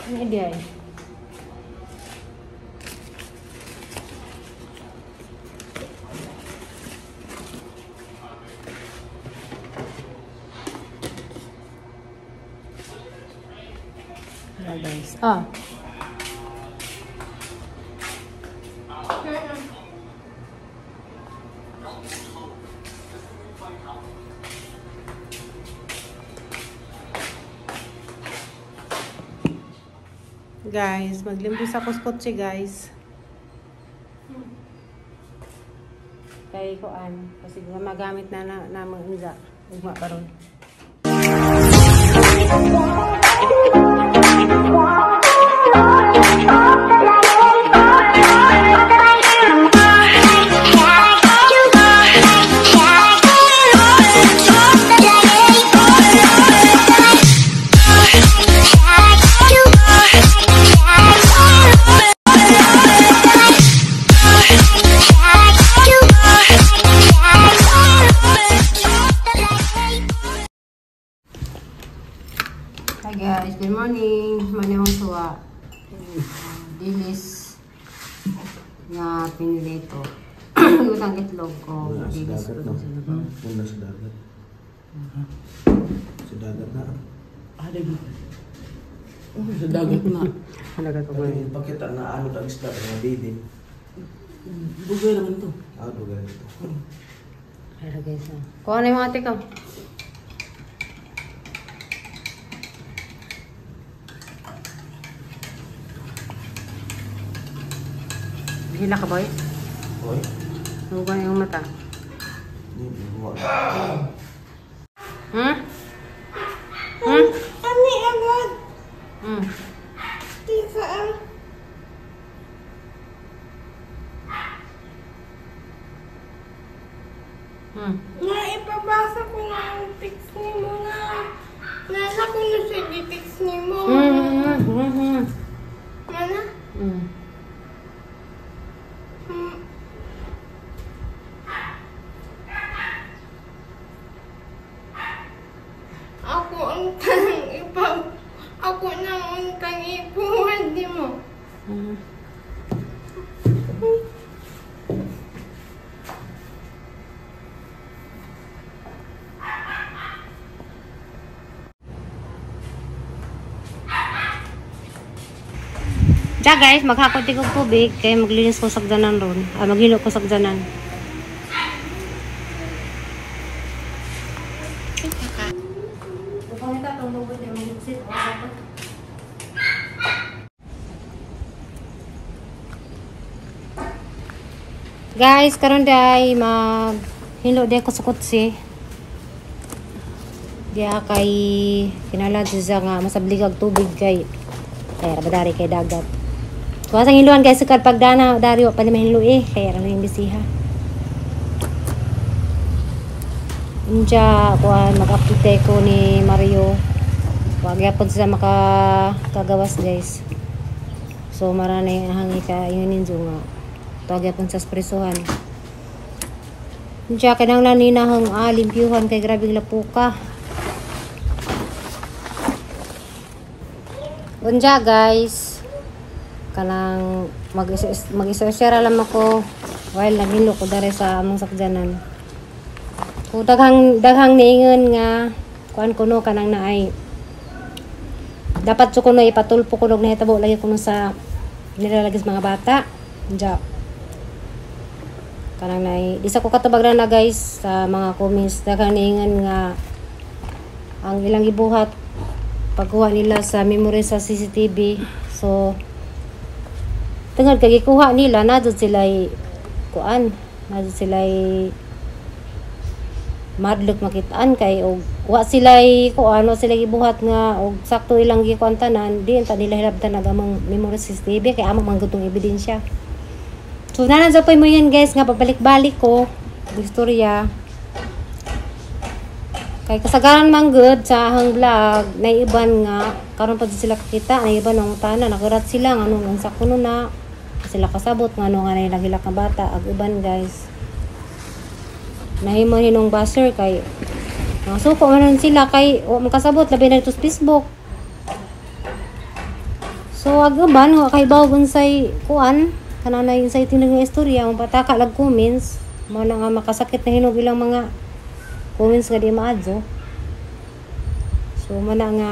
Ini dia. Ya guys. Guys, maglimpis ako sa kotse guys. Kay koan kasi magamit na namang nga ugma karon. Hi guys, good morning. Manawang suwa. Dilis na pinili ito. Utang itlog ko. Dilis ko doon. Puna sa dagat. Sa dagat na. Ada mo. Sa dagat na. Halaga ko ba? Pakita na ano ang isda na bidin. Bugay naman ito. Bugay ito. Ayan guys. Kuha na yung ate ko. Hila ka boy? Hoy. Nagugan yung mata. Ani agad. Tisa. Na ipabasa ko na ang text ni mo na. Nasa ko na siya di-text ni mo. Mana? Ako ang tanang ipag... Ako nang untang ipuwan, di mo. Diya guys, maghakot ko tubig kaya maglinis ko sagdanan ron. Maghilo ko sagdanan. Guys, karon day maghilo day ko sa kutsi. Diya kay kinalad siya nga masabligag tubig kay rabadari kay dagat. Kuha sang hiluan guys, sukad pagdana Dario pa ni mahilo kaya ra yung bisiha. Unja kuha mag-update ko ni Mario. Wag yapon sila makagawas guys. So marani hangi ka ingon nga. Tuwag yapon sa espresohan. Unja kanang naninahang limpyuhan kay grabing lapuka. Unja guys, kanang mag-isa-share lang ako while naghilo ko dere sa among sakjanan. Kung daghang niingon nga kuan kuno kanang naay dapat ko kuno ipatulpo kuno nahitabo lagi kuno sa nilalagis mga bata. Unja kanang naay di sa ko katubag na guys sa mga comments daghang niingon nga ang ilang gibuhat pagkuha nila sa memory sa CCTV. So tungod kay gikuha nila nadto sila kuan, nadto sila madlok makitaan kay og wa sila kuan, wa sila gibuhat nga og sakto ilang gikuan tanan, di enta nila hilabtan nagamang memory sa CCTV kay amo man gutong ebidensya. So nanan sa mo yan guys nga pabalik-balik ko istorya. Kay kasagaran man good sa ahang vlog, naiban nga karon pa sila kakita, naiban ang tanan, nagurat sila nga nung sa kuno na sila kasabot nga nung nga nagilak na bata, ag iban guys. Nahimo hinong buzzer kay suko man sila kay o makasabot labi na ito sa Facebook. So agaban nga kay bawgon say kuan kanana yung say tinag nga istorya ang pataka lag comments mo na nga makasakit na hinog ilang mga comments nga di maadyo. So mana nga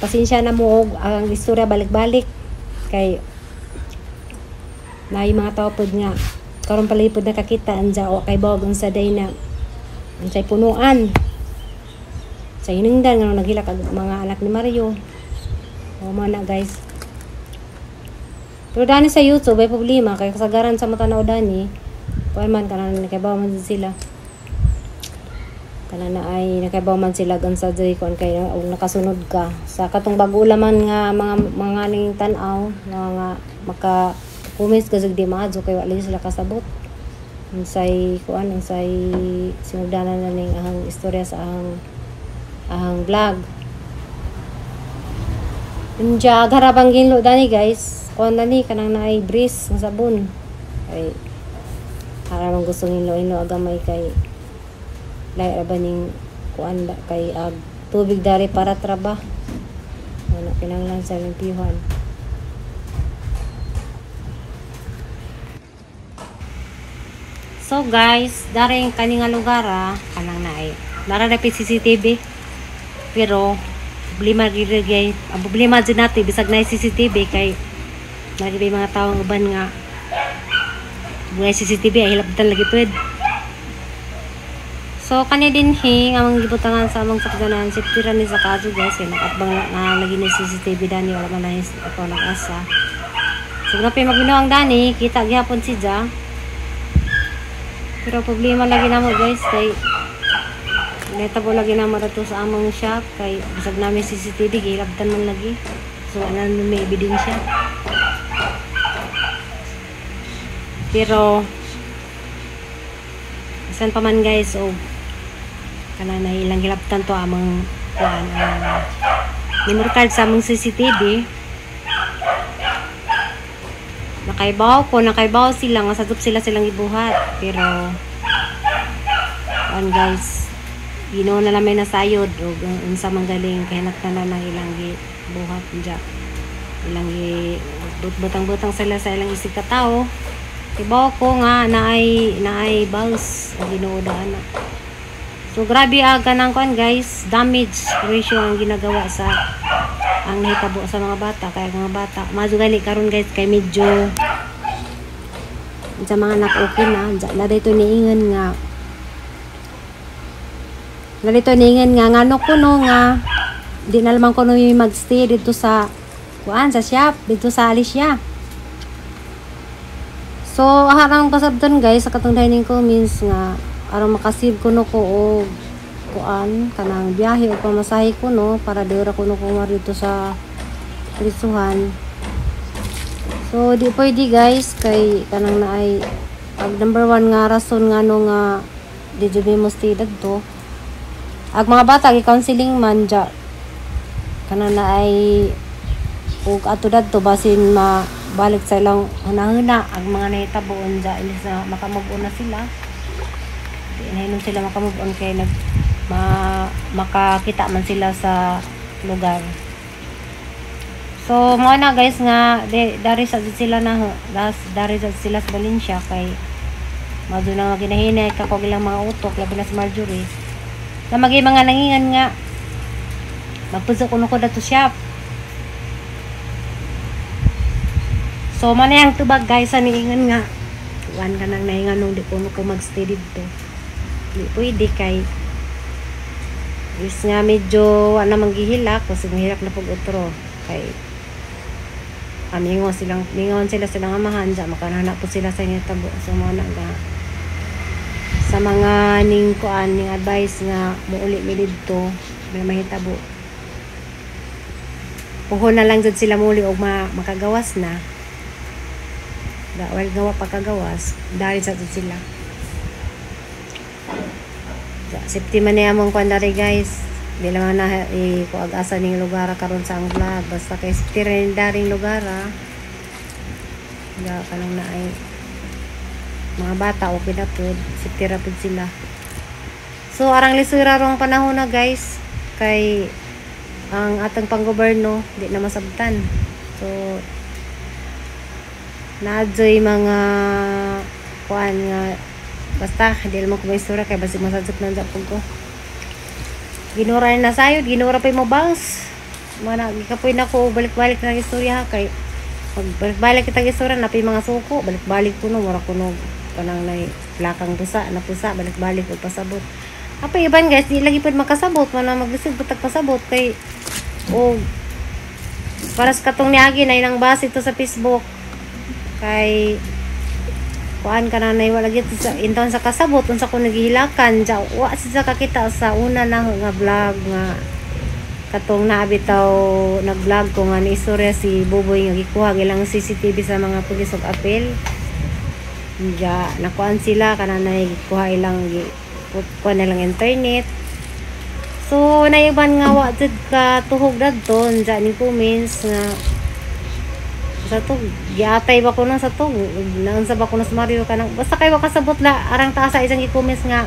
pasensya na mo og ang istorya balik-balik kay na yung mga tao pod nga karon palipod nakakita anja o kay bawgon sa day na ansay punuan sa hinungdan nga naghilak ang mga anak ni Mario. O mana guys. Pero dani sa YouTube ay problema kay kasagaran sa mata na dani. Kuan man kanan nakabaw man sila. Kana na ay nakabaw man sila gan sa joy kuan kay og nakasunod ka sa katong bag-o laman nga mga ning tan-aw nga maka comments gazug di maadyo kay wala sila kasabot. Unsay kuan unsay sinugdanan na ning ahang istorya sa ahang vlog. Unja garabang ginlo dani guys. Kuan dani kanang naay breeze nga sabon. Ay haramang gusto ginlo agamay kay lay ba ning kuan da kay tubig dari para trabaho. Ano kinahanglan sa limpihan. So guys, daring kaninga lugar kanang naay. Nararapit CCTV. Pero problema gid ang problema dyan natin bisag na CCTV kay nagibay mga taong uban nga mga CCTV ay hilabtan lagi tuwid. So kani din amang gibutangan sa among sakdanan si tira ni sa kaso guys kay nakatbang na lagi ni CCTV dani wala man na ako nag-asa. So grabe magbinuang dani kita gyapon si Ja. Pero problema lagi namo guys kay netabo lagi naman ito sa among shop kay bisag namin CCTV gilabtan man lagi so wala na may ebidensya pero isan pa man guys so kana na ilang gilabtan to among memory card sa among CCTV nakaibaw sila nga sadup silang ibuhat pero guys Ginoo na lamay nasayod o unsa man galing kay naktanan ng ilang buhat dya. Ilang butang-butang sila sa ilang isig katao. Tibaw ko nga naay bounce ang Ginoo daan. So grabe aga nang kuan guys, damage ratio ang ginagawa sa ang nahitabo sa mga bata kay mga bata. Majugali karon guys kay medyo sa mga anak okay na, na dito niingon nga ganito ningan nga ngano kuno nga di na lamang kuno yung magstay dito sa kuan sa shop dito sa Alicia. So harang kasabtan guys sa katong dining comments nga aron makasave kuno ko og kuan kanang biyahe o pamasahe kuno para dira kuno ko dito sa prisuhan. So di pwede guys kay kanang naay ang number 1 nga rason nga no nga di jud mo stay dito. Ag mga bata gi-counseling man dya kana na ay ug ato dadto basin mabalik sa ilang hunahuna ag mga nahitaboon dya ilis na makamove-on na sila di na hinon sila makamove-on kay makakita man sila sa lugar. So mo na guys nga dari sa sila na dari sa sila sa Valencia kay mado na ginahinay kako ilang mga utok labi na si Marjorie na magi mga nangingan nga magpuso kuno ko dato shop. So manayang tubag guys sa niingan nga kuan ka nang naingan nung di kuno ko magstay dito di pwede kay is nga medyo wala manggihilak kasi mahirap na pag utro kay mingon sila silang amahan dyan makanahanap po sila sa inyo tabo so mga naga sa mga ning kuan ning advice nga muuli mi didto may mahitabo puhon na lang jud sila muli og makagawas na well gawa pagkagawas dahil sa jud sila safety man niya mong kuan dari guys di lang na kuag-asa ning lugar karon sa ang vlog basta kay safety rin daring lugar da kanang naay mga bata okay na po safety rapid sila. So arang lisura rong panahon na guys kay ang atang panggoberno di na masabtan So naadyoy mga kuan nga basta di mo ko may istorya kay basig masajok na japon ko. Ginura na sayod, ginura pa mo bangs. Mana gikapoy na ko balik-balik na istorya kay balik-balik kitang istorya na mga suko, balik-balik kuno mura kuno kanang nay plakang pusa na pusa balik-balik ug pasabot. Apa iban guys, di lagi pud makasabot man maglisod butag pasabot kay o para sa katong niagi na ilang base ito sa Facebook kay kuan ka na wala gid sa inton sa kasabot unsa ko nagihilakan ja wa sa kakita sa una na nga vlog nga katong naabitaw nag-vlog ko nga ni istorya si Buboy nga gikuha gilang CCTV sa mga pulis og apel. Ja nakuan sila kananay gikuha ilang kuha na lang internet. So naiban nga wa jud ka tuhog dadton ja ni comments nga sa to giatay ba ko na sa to naunsa ba ko na sa Mario kanang basta kay wa kasabot la arang taas sa isang gi-comments nga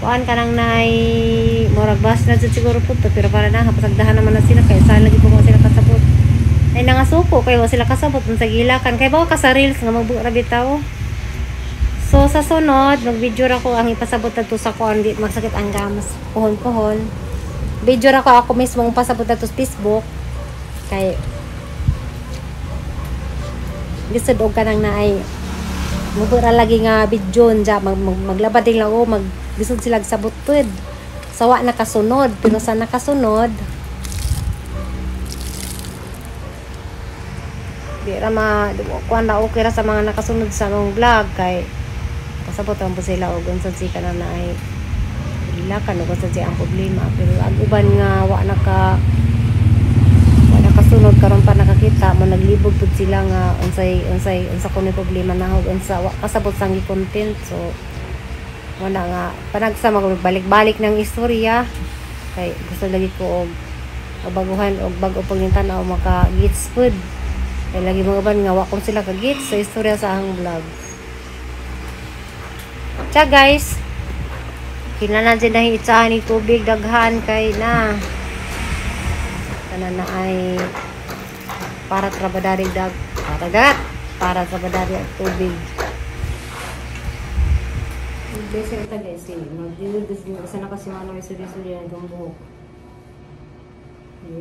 kuan kanang nay murag bas na jud siguro pud pero para na pasagdahan naman na sila kay saan lagi po mo sila kasabot ay nangasuko kay wa sila kasabot unsa gilakan kay ba ka sa reels nga magbura bitaw. So sa sunod mag-video ra ko ang ipasabot adto sa kuan di magsakit ang gamas pohon video ra ko ako mismo ang pasabot adto sa Facebook kay lisod og kanang naay mubura lagi nga video ja maglabad din lang o maglisod sila sabot tud sawa nakasunod pero sa nakasunod di ra kuan na okay ra sa mga nakasunod sa mong vlog kay kasabot ang po sila og unsa si kana naay ilakan og unsa si ang problema pero ang uban nga wa nakasunod karon pa nakakita mo naglibog pud sila nga unsa kuno problema na og unsa wa kasabot sang content so wala nga panagsa magbalik-balik ng istorya kay gusto lagi ko og baguhan og bag-o pagnintan-aw maka gits pud kay lagi mga ban nga wa ko sila ka gits sa istorya sa ang vlog. Tsa guys kinahanglan din na itsahan ni tubig daghan kay na na ay para trabadari para trabadari ang tubig. Bese ita guys, magdidis mo isa na kasi ano may suri-suri ang buhok.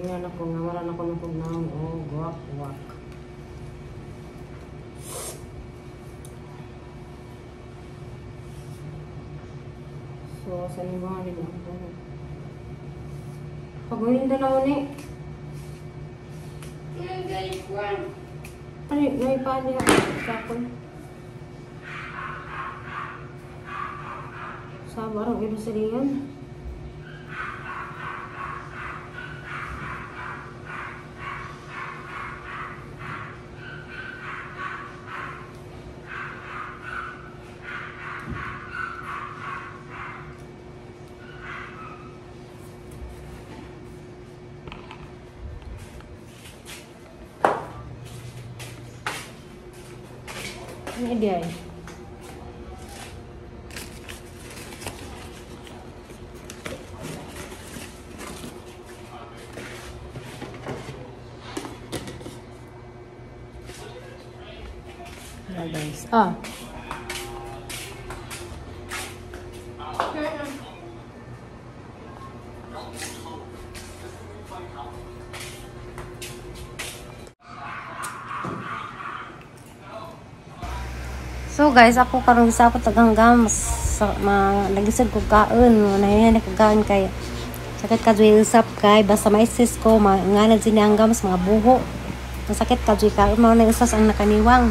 Yan ako nga wala na ko ng pagnaon guwak. So sa ni mga nila pagawin dalaw ni ay, naipali ako sa akin. Sabar ang ibig sabihin. Ini dia. Ya guys. So guys, ako karon sa ako taganggam sa nagisod ko kaon, nahiyan ko kaon kay sakit ka duy usap kay basta maisis ko ngana sinianggam sa mga buho. Sakit ka duy kaon mo na usas ang nakaniwang.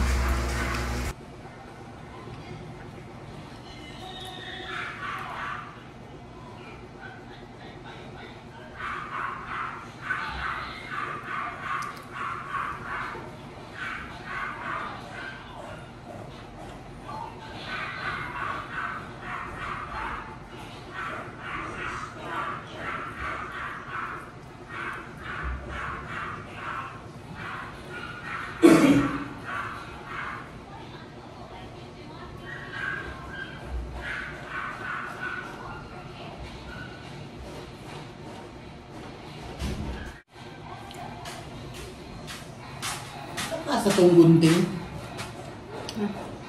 Nasa tong gunting.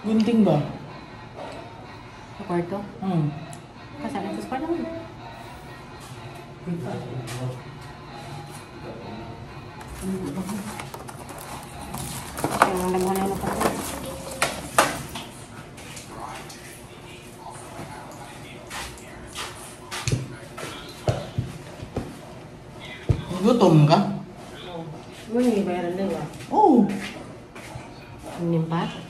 Gunting ba? Sa kwarto. Kasama sa kwarto mo. Ang lamuhan na pa. Gutom ka? Mo ni bayaran nila. Oo. Nimpat.